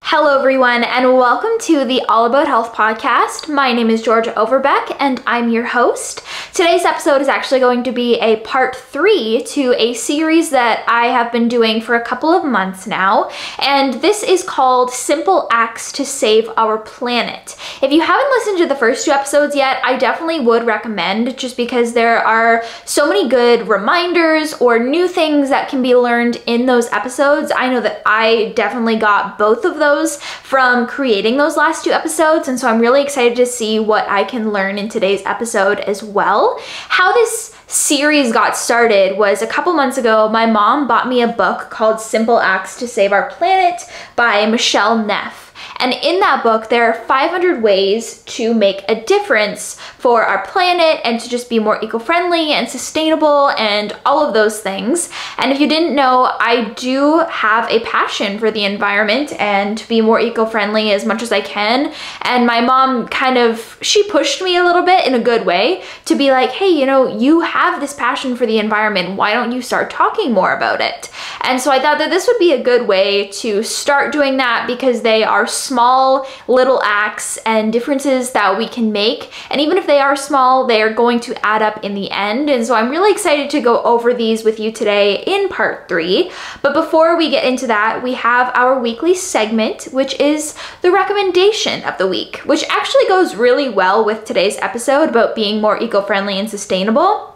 Hello everyone, and welcome to the All About Health podcast. My name is Georgia Overbeck and I'm your host. Today's episode is actually going to be a part 3 to a series that I have been doing for a couple of months now, and this is called Simple Acts to Save Our Planet. If you haven't listened to the first 2 episodes yet, I definitely would recommend, just because there are so many good reminders or new things that can be learned in those episodes. I know that I definitely got both of those from creating those last 2 episodes, and so I'm really excited to see what I can learn in today's episode as well. How this series got started was a couple months ago. My mom bought me a book called Simple Acts to Save Our Planet by Michelle Neff. And in that book, there are 500 ways to make a difference for our planet and to just be more eco-friendly and sustainable and all of those things. And if you didn't know, I do have a passion for the environment and to be more eco-friendly as much as I can. And my mom she pushed me a little bit in a good way to be like, hey, you have this passion for the environment. Why don't you start talking more about it? And so I thought that this would be a good way to start doing that, because they are small little acts and differences that we can make. And even if they are small, they are going to add up in the end. And so I'm really excited to go over these with you today in part 3. But before we get into that, we have our weekly segment, which is the recommendation of the week, which actually goes really well with today's episode about being more eco-friendly and sustainable.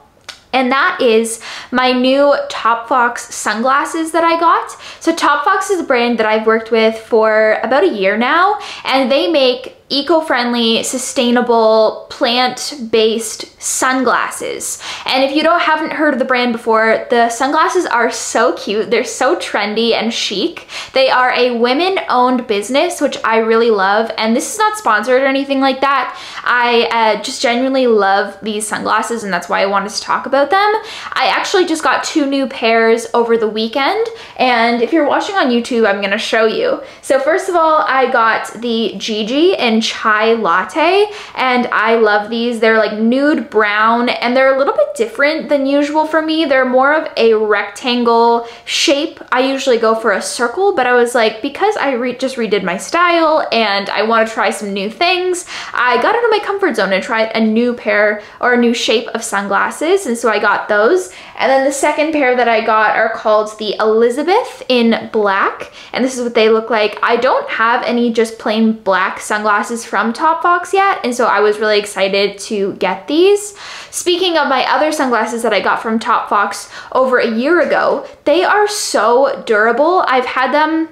And that is my new Top Fox sunglasses that I got. So Top Fox is a brand that I've worked with for about a year now, and they make eco-friendly, sustainable, plant-based sunglasses. And if you haven't heard of the brand before, the sunglasses are so cute. They're so trendy and chic. They are a women-owned business, which I really love. And this is not sponsored or anything like that. I just genuinely love these sunglasses, and that's why I wanted to talk about them. I actually just got 2 new pairs over the weekend, and if you're watching on YouTube, I'm gonna show you. So first of all, I got the Gigi in Chai Latte, and I love these. They're like nude brown, and they're a little bit different than usual for me. They're more of a rectangle shape. I usually go for a circle, but I was like, because I just redid my style and I want to try some new things, I got out of my comfort zone and tried a new pair or a new shape of sunglasses, and so I got those. And then the second pair that I got are called the Elizabeth in black, and this is what they look like. I don't have any just plain black sunglasses from Top Fox yet, and so I was really excited to get these. Speaking of my other sunglasses that I got from Top Fox over a year ago, they are so durable. I've had them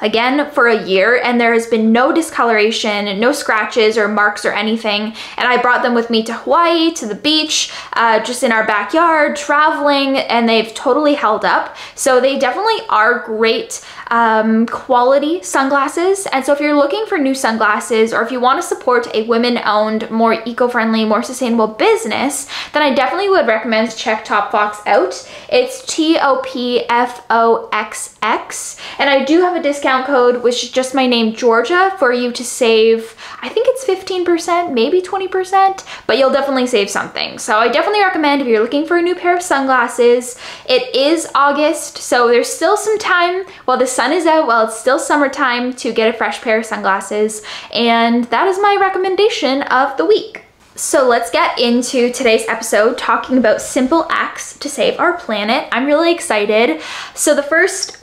again for a year, and there has been no discoloration, no scratches or marks or anything. And I brought them with me to Hawaii, to the beach, just in our backyard, traveling, and they've totally held up. So they definitely are great quality sunglasses. And so if you're looking for new sunglasses, or if you want to support a women-owned, more eco-friendly, more sustainable business, then I definitely would recommend to check Top Fox out. It's TOPFOXX, and I do have a discount code, which is just my name, Georgia, for you to save, I think it's 15%, maybe 20%, but you'll definitely save something. So I definitely recommend if you're looking for a new pair of sunglasses. It is August, so there's still some time while the sun is out, while it's still summertime, to get a fresh pair of sunglasses. And that is my recommendation of the week. So let's get into today's episode talking about simple acts to save our planet. I'm really excited. So the first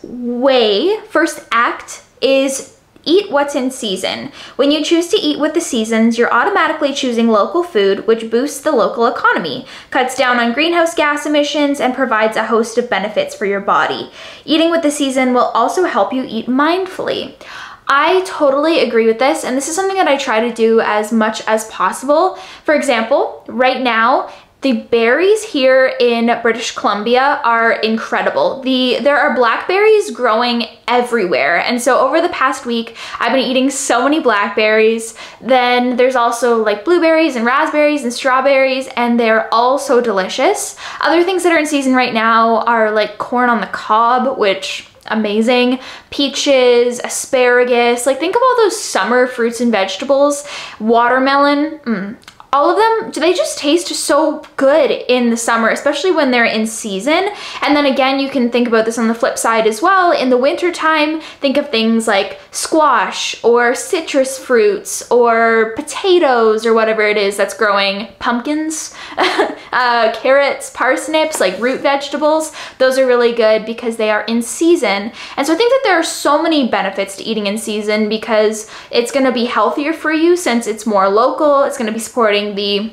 act is eat what's in season. When you choose to eat with the seasons, you're automatically choosing local food, which boosts the local economy, cuts down on greenhouse gas emissions, and provides a host of benefits for your body. Eating with the season will also help you eat mindfully. I totally agree with this, and this is something that I try to do as much as possible. For example, right now, the berries here in British Columbia are incredible. There are blackberries growing everywhere, and so over the past week, I've been eating so many blackberries. Then there's also like blueberries and raspberries and strawberries, and they're all so delicious. Other things that are in season right now are like corn on the cob, which amazing, peaches, asparagus, like think of all those summer fruits and vegetables, watermelon, all of them, they just taste so good in the summer, especially when they're in season. And then again, you can think about this on the flip side as well. In the winter time, think of things like squash or citrus fruits or potatoes or whatever it is that's growing, pumpkins, carrots, parsnips, like root vegetables. Those are really good because they are in season. And so I think that there are so many benefits to eating in season because it's going to be healthier for you since it's more local. It's going to be supporting the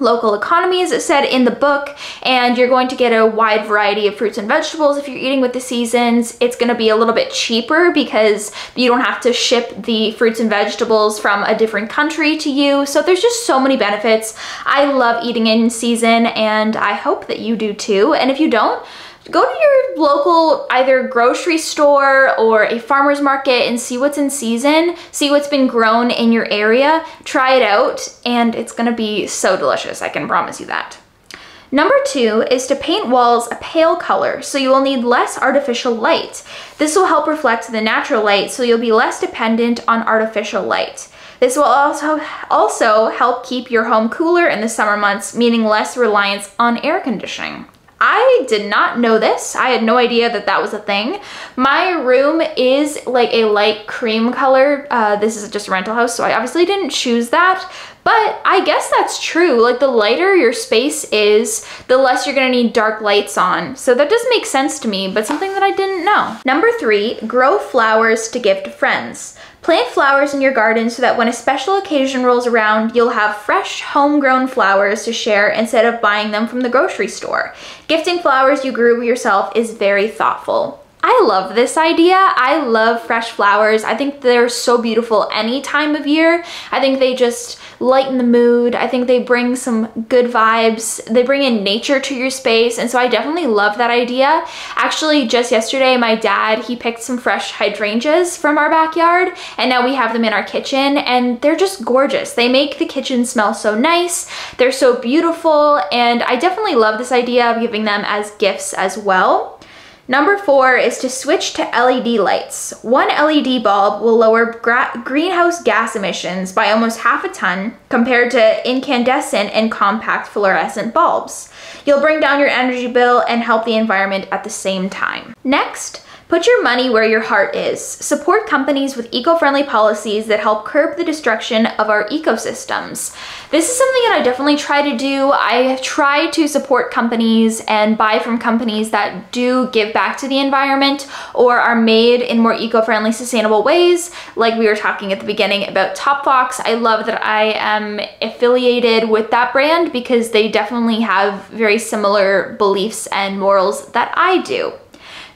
local economy, as it said in the book, and you're going to get a wide variety of fruits and vegetables if you're eating with the seasons. It's going to be a little bit cheaper because you don't have to ship the fruits and vegetables from a different country to you. So there's just so many benefits. I love eating in season, and I hope that you do too. And if you don't, go to your local either grocery store or a farmer's market and see what's in season, see what's been grown in your area, try it out, and it's gonna be so delicious, I can promise you that. Number 2 is to paint walls a pale color, so you will need less artificial light. This will help reflect the natural light, so you'll be less dependent on artificial light. This will also help keep your home cooler in the summer months, meaning less reliance on air conditioning. I did not know this. I had no idea that that was a thing. My room is like a light cream color. This is just a rental house, so I obviously didn't choose that. But I guess that's true. Like the lighter your space is, the less you're gonna need dark lights on. So that does make sense to me, but something that I didn't know. Number 3, grow flowers to give to friends. Plant flowers in your garden so that when a special occasion rolls around, you'll have fresh, homegrown flowers to share instead of buying them from the grocery store. Gifting flowers you grew yourself is very thoughtful. I love this idea. I love fresh flowers. I think they're so beautiful any time of year. I think they just lighten the mood. I think they bring some good vibes. They bring in nature to your space, and so I definitely love that idea. Actually, just yesterday, my dad, he picked some fresh hydrangeas from our backyard, and now we have them in our kitchen, and they're just gorgeous. They make the kitchen smell so nice. They're so beautiful, and I definitely love this idea of giving them as gifts as well. Number 4 is to switch to LED lights. One LED bulb will lower greenhouse gas emissions by almost half a ton compared to incandescent and compact fluorescent bulbs. You'll bring down your energy bill and help the environment at the same time. Next, put your money where your heart is. Support companies with eco-friendly policies that help curb the destruction of our ecosystems. This is something that I definitely try to do. I try to support companies and buy from companies that do give back to the environment or are made in more eco-friendly, sustainable ways. Like we were talking at the beginning about Top Fox. I love that I am affiliated with that brand because they definitely have very similar beliefs and morals that I do.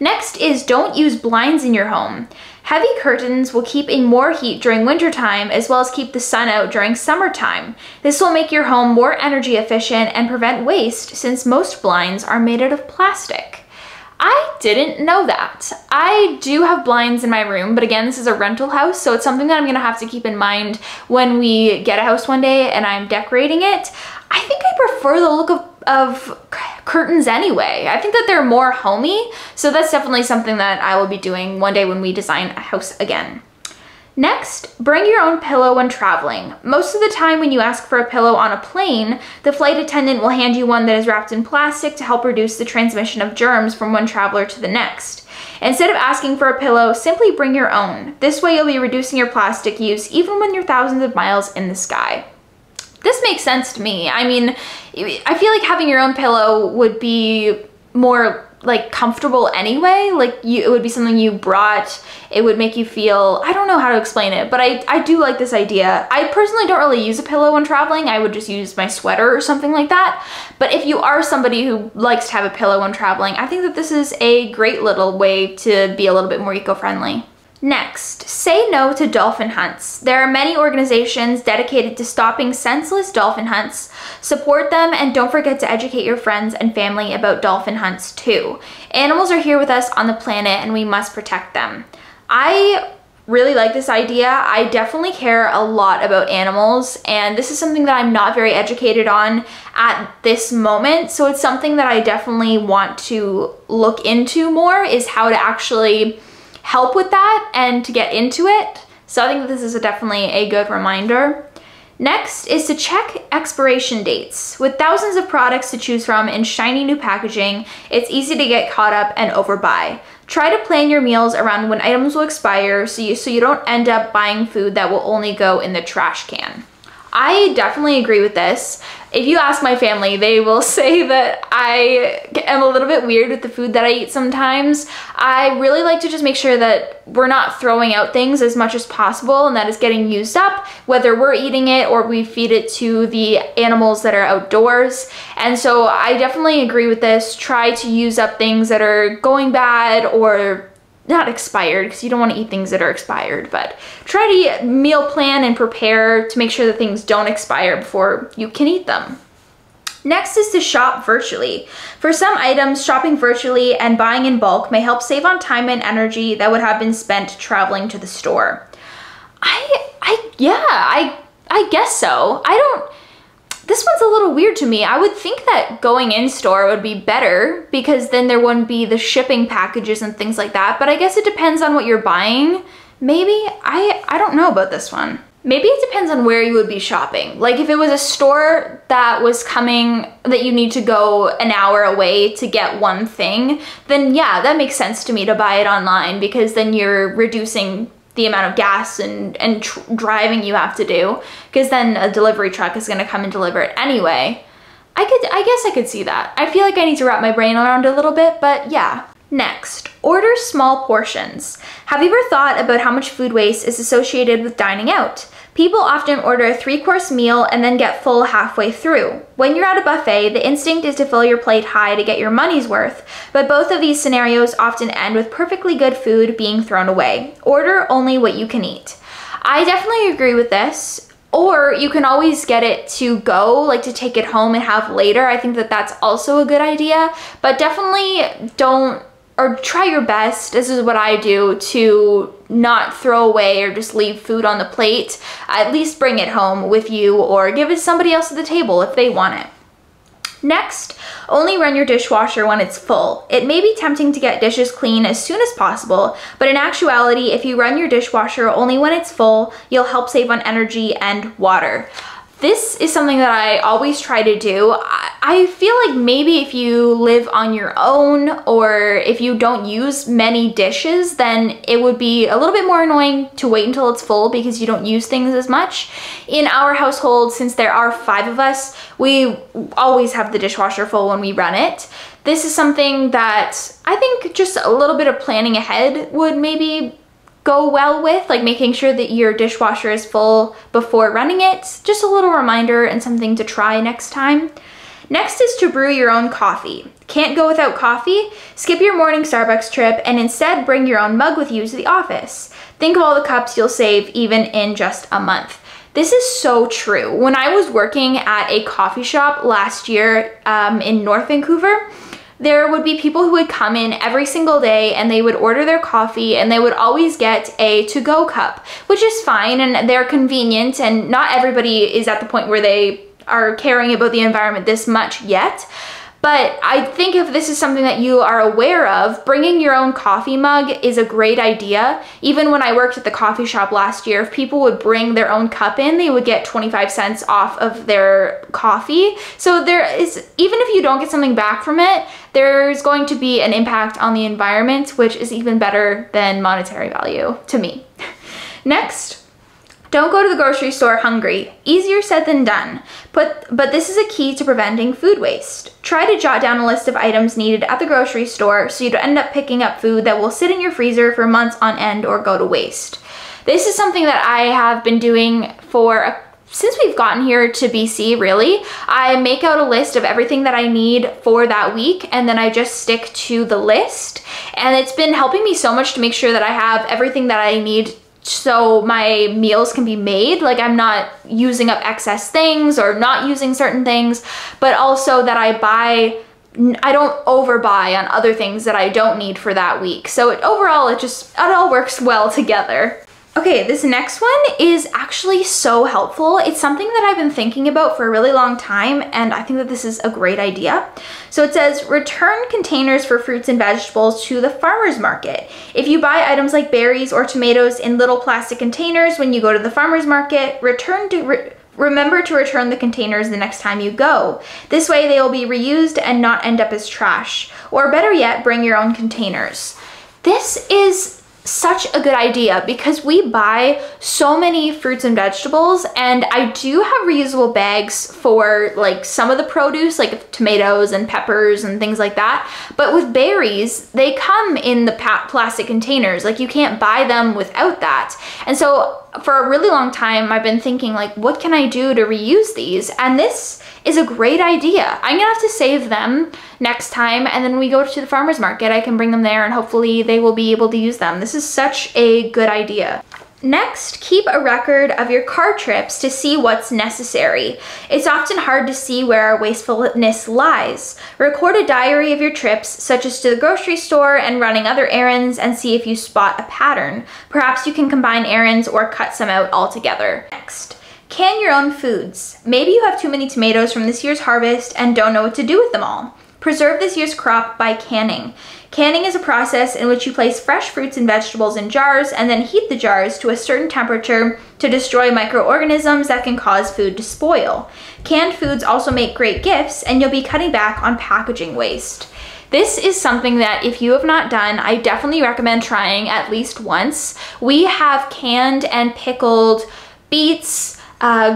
Next is don't use blinds in your home. Heavy curtains will keep in more heat during wintertime as well as keep the sun out during summertime. This will make your home more energy efficient and prevent waste since most blinds are made out of plastic. I didn't know that. I do have blinds in my room, but again, this is a rental house, so it's something that I'm gonna have to keep in mind when we get a house one day and I'm decorating it. I think I prefer the look of curtains anyway. I think that they're more homey, so that's definitely something that I will be doing one day when we design a house again. Next, bring your own pillow when traveling. Most of the time when you ask for a pillow on a plane, the flight attendant will hand you one that is wrapped in plastic to help reduce the transmission of germs from one traveler to the next. Instead of asking for a pillow, simply bring your own. This way you'll be reducing your plastic use even when you're thousands of miles in the sky. This makes sense to me. I mean, I feel like having your own pillow would be more like comfortable anyway. Like it would be something you brought. It would make you feel, I don't know how to explain it, but I do like this idea. I personally don't really use a pillow when traveling. I would just use my sweater or something like that. But if you are somebody who likes to have a pillow when traveling, I think that this is a great little way to be a little bit more eco-friendly. Next, say no to dolphin hunts. There are many organizations dedicated to stopping senseless dolphin hunts. Support them and don't forget to educate your friends and family about dolphin hunts too. Animals are here with us on the planet and we must protect them. I really like this idea. I definitely care a lot about animals, and this is something that I'm not very educated on at this moment. So it's something that I definitely want to look into more, is how to actually help with that and to get into it. So I think this is definitely a good reminder. Next is to check expiration dates. With thousands of products to choose from in shiny new packaging, it's easy to get caught up and overbuy. Try to plan your meals around when items will expire so you don't end up buying food that will only go in the trash can. I definitely agree with this. If you ask my family, they will say that I am a little bit weird with the food that I eat sometimes. I really like to just make sure that we're not throwing out things as much as possible and that it's getting used up, whether we're eating it or we feed it to the animals that are outdoors. And so I definitely agree with this. Try to use up things that are going bad or not expired, because you don't want to eat things that are expired, but try to meal plan and prepare to make sure that things don't expire before you can eat them. Next is to shop virtually. For some items, shopping virtually and buying in bulk may help save on time and energy that would have been spent traveling to the store. I guess so. This one's a little weird to me. I would think that going in store would be better because then there wouldn't be the shipping packages and things like that, but I guess it depends on what you're buying. Maybe, I don't know about this one. Maybe it depends on where you would be shopping. Like if it was a store that was coming, that you need to go an hour away to get one thing, then yeah, that makes sense to me to buy it online because then you're reducing the amount of gas and driving you have to do, because then a delivery truck is going to come and deliver it anyway. I guess I could see that. I feel like I need to wrap my brain around it a little bit, but yeah. Next, order small portions. Have you ever thought about how much food waste is associated with dining out? People often order a 3-course meal and then get full halfway through. When you're at a buffet, the instinct is to fill your plate high to get your money's worth, but both of these scenarios often end with perfectly good food being thrown away. Order only what you can eat. I definitely agree with this. Or you can always get it to go, like to take it home and have later. I think that that's also a good idea, but definitely try your best, this is what I do, to not throw away or just leave food on the plate. At least bring it home with you or give it to somebody else at the table if they want it. Next, only run your dishwasher when it's full. It may be tempting to get dishes clean as soon as possible, but in actuality, if you run your dishwasher only when it's full, you'll help save on energy and water. This is something that I always try to do. I feel like maybe if you live on your own or if you don't use many dishes, then it would be a little bit more annoying to wait until it's full because you don't use things as much. In our household, since there are 5 of us, we always have the dishwasher full when we run it. This is something that I think just a little bit of planning ahead would maybe go well with, like making sure that your dishwasher is full before running it. Just a little reminder and something to try next time. Next is to brew your own coffee. Can't go without coffee? Skip your morning Starbucks trip and instead bring your own mug with you to the office. Think of all the cups you'll save even in just a month. This is so true. When I was working at a coffee shop last year in North Vancouver, there would be people who would come in every single day and they would order their coffee and they would always get a to-go cup, which is fine and they're convenient, and not everybody is at the point where they are caring about the environment this much yet. But I think if this is something that you are aware of, bringing your own coffee mug is a great idea. Even when I worked at the coffee shop last year, if people would bring their own cup in, they would get 25 cents off of their coffee. So there is, even if you don't get something back from it, there's going to be an impact on the environment, which is even better than monetary value to me. Next. Don't go to the grocery store hungry. Easier said than done, but this is a key to preventing food waste. Try to jot down a list of items needed at the grocery store so you don't end up picking up food that will sit in your freezer for months on end or go to waste. This is something that I have been doing since we've gotten here to BC, really. I make out a list of everything that I need for that week, and then I just stick to the list. And it's been helping me so much to make sure that I have everything that I need so my meals can be made. Like I'm not using up excess things or not using certain things, but also that I don't overbuy on other things that I don't need for that week. So overall, it all works well together. Okay, this next one is actually so helpful. It's something that I've been thinking about for a really long time, and I think that this is a great idea. So it says, return containers for fruits and vegetables to the farmer's market. If you buy items like berries or tomatoes in little plastic containers when you go to the farmer's market, return Remember to return the containers the next time you go. This way they will be reused and not end up as trash. Or better yet, bring your own containers. This is such a good idea because we buy so many fruits and vegetables, and I do have reusable bags for like some of the produce, like tomatoes and peppers and things like that. But with berries, they come in the plastic containers. Like you can't buy them without that. And so for a really long time, I've been thinking like, what can I do to reuse these? And this is a great idea. I'm gonna have to save them next time, and then when we go to the farmer's market, I can bring them there and hopefully they will be able to use them. This is such a good idea. Next, keep a record of your car trips to see what's necessary. It's often hard to see where our wastefulness lies. Record a diary of your trips, such as to the grocery store and running other errands, and see if you spot a pattern. Perhaps you can combine errands or cut some out altogether. Next, can your own foods. Maybe you have too many tomatoes from this year's harvest and don't know what to do with them all. Preserve this year's crop by canning. Canning is a process in which you place fresh fruits and vegetables in jars and then heat the jars to a certain temperature to destroy microorganisms that can cause food to spoil. Canned foods also make great gifts, and you'll be cutting back on packaging waste. This is something that if you have not done, I definitely recommend trying at least once. We have canned and pickled beets,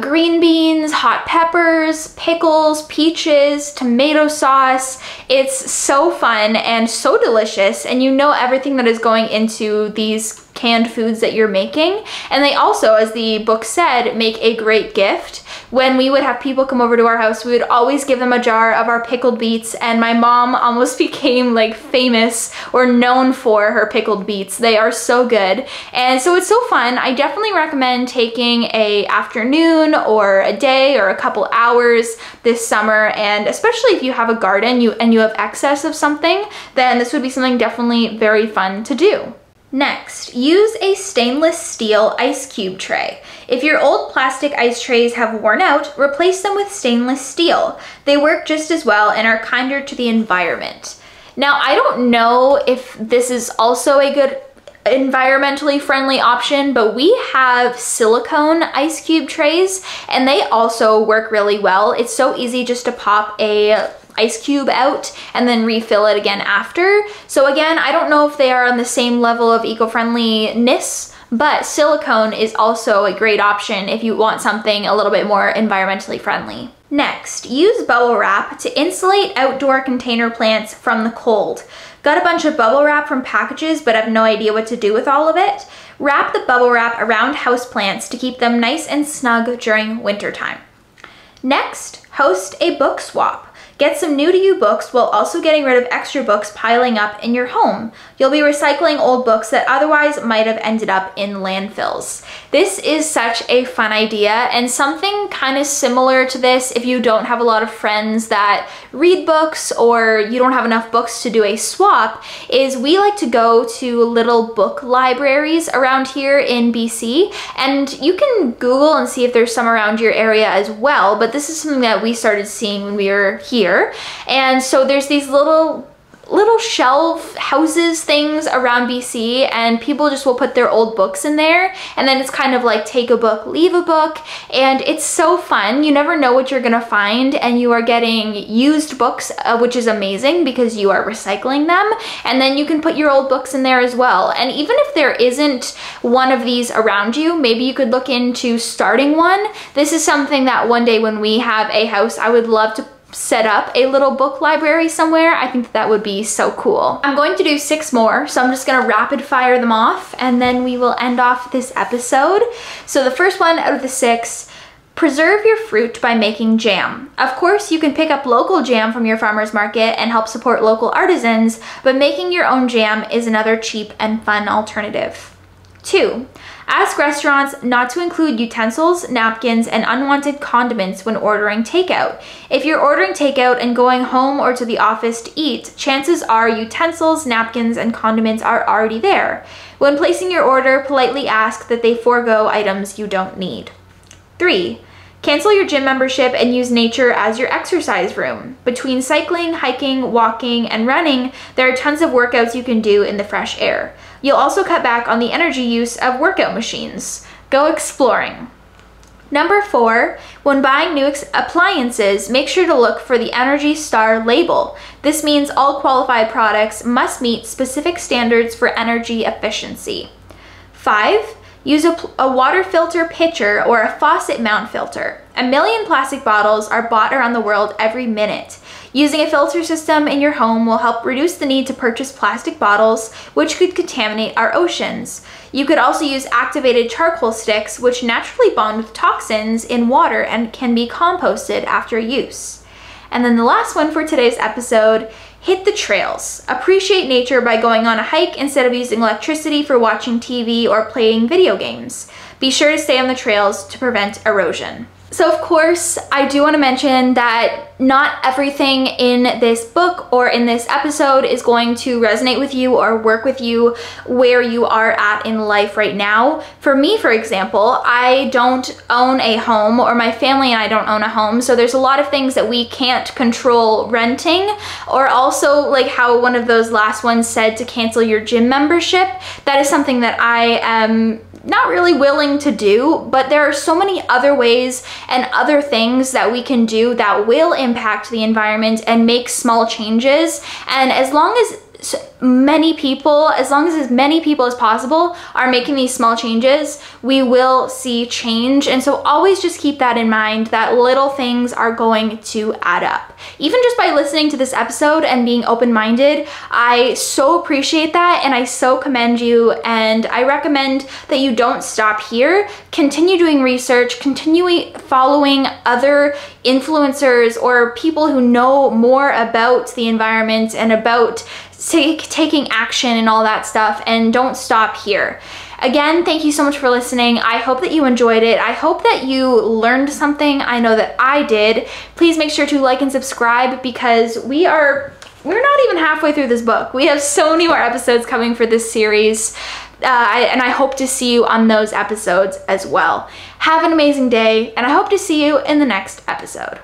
green beans, hot peppers, pickles, peaches, tomato sauce. It's so fun and so delicious, and you know everything that is going into these canned foods that you're making. And they also, as the book said, make a great gift. When we would have people come over to our house, we would always give them a jar of our pickled beets, and my mom almost became like famous or known for her pickled beets. They are so good. And so it's so fun. I definitely recommend taking a afternoon or a day or a couple hours this summer, and especially if you have a garden and you have excess of something, then this would be something definitely very fun to do. Next, use a stainless steel ice cube tray. If your old plastic ice trays have worn out, replace them with stainless steel. They work just as well and are kinder to the environment. Now, I don't know if this is also a good environmentally friendly option, but we have silicone ice cube trays and they also work really well. It's so easy just to pop a ice cube out and then refill it again after. So again, I don't know if they are on the same level of eco-friendliness, but silicone is also a great option if you want something a little bit more environmentally friendly. Next, use bubble wrap to insulate outdoor container plants from the cold. Got a bunch of bubble wrap from packages but have no idea what to do with all of it? Wrap the bubble wrap around houseplants to keep them nice and snug during wintertime. Next, host a book swap. Get some new to you books while also getting rid of extra books piling up in your home. You'll be recycling old books that otherwise might have ended up in landfills. This is such a fun idea, and something kind of similar to this if you don't have a lot of friends that read books or you don't have enough books to do a swap is we like to go to little book libraries around here in BC, and you can Google and see if there's some around your area as well, but this is something that we started seeing when we were here. And so there's these little shelf houses things around BC, and people just will put their old books in there, and then it's kind of like take a book, leave a book, and it's so fun. You never know what you're gonna find, and you are getting used books, which is amazing because you are recycling them, and then you can put your old books in there as well. And even if there isn't one of these around you, maybe you could look into starting one. This is something that one day when we have a house, I would love to set up a little book library somewhere. I think that would be so cool. I'm going to do 6 more, so I'm just gonna rapid fire them off and then we will end off this episode. So the first one out of the 6, preserve your fruit by making jam. Of course, you can pick up local jam from your farmer's market and help support local artisans, but making your own jam is another cheap and fun alternative. 2, ask restaurants not to include utensils, napkins, and unwanted condiments when ordering takeout. If you're ordering takeout and going home or to the office to eat, chances are utensils, napkins, and condiments are already there. When placing your order, politely ask that they forego items you don't need. 3, cancel your gym membership and use nature as your exercise room. Between cycling, hiking, walking, and running, there are tons of workouts you can do in the fresh air. You'll also cut back on the energy use of workout machines. Go exploring. Number 4, when buying new appliances, make sure to look for the Energy Star label. This means all qualified products must meet specific standards for energy efficiency. 5, use a water filter pitcher or a faucet mount filter. 1 million plastic bottles are bought around the world every minute. Using a filter system in your home will help reduce the need to purchase plastic bottles, which could contaminate our oceans. You could also use activated charcoal sticks, which naturally bond with toxins in water and can be composted after use. And then the last one for today's episode, hit the trails. Appreciate nature by going on a hike instead of using electricity for watching TV or playing video games. Be sure to stay on the trails to prevent erosion. So of course, I do want to mention that not everything in this book or in this episode is going to resonate with you or work with you where you are at in life right now. For me, for example, I don't own a home, or my family and I don't own a home, so there's a lot of things that we can't control renting, or also like how one of those last ones said to cancel your gym membership. That is something that I am not really willing to do, but there are so many other ways and other things that we can do that will impact the environment and make small changes. And as long as as many people as possible are making these small changes, we will see change. And so always just keep that in mind, that little things are going to add up. Even just by listening to this episode and being open-minded, I so appreciate that and I so commend you, and I recommend that you don't stop here. Continue doing research, continue following other influencers or people who know more about the environment and about taking action and all that stuff, and don't stop here. Again, thank you so much for listening. I hope that you enjoyed it. I hope that you learned something. I know that I did. Please make sure to like and subscribe, because we're not even halfway through this book. We have so many more episodes coming for this series, and I hope to see you on those episodes as well. Have an amazing day, and I hope to see you in the next episode.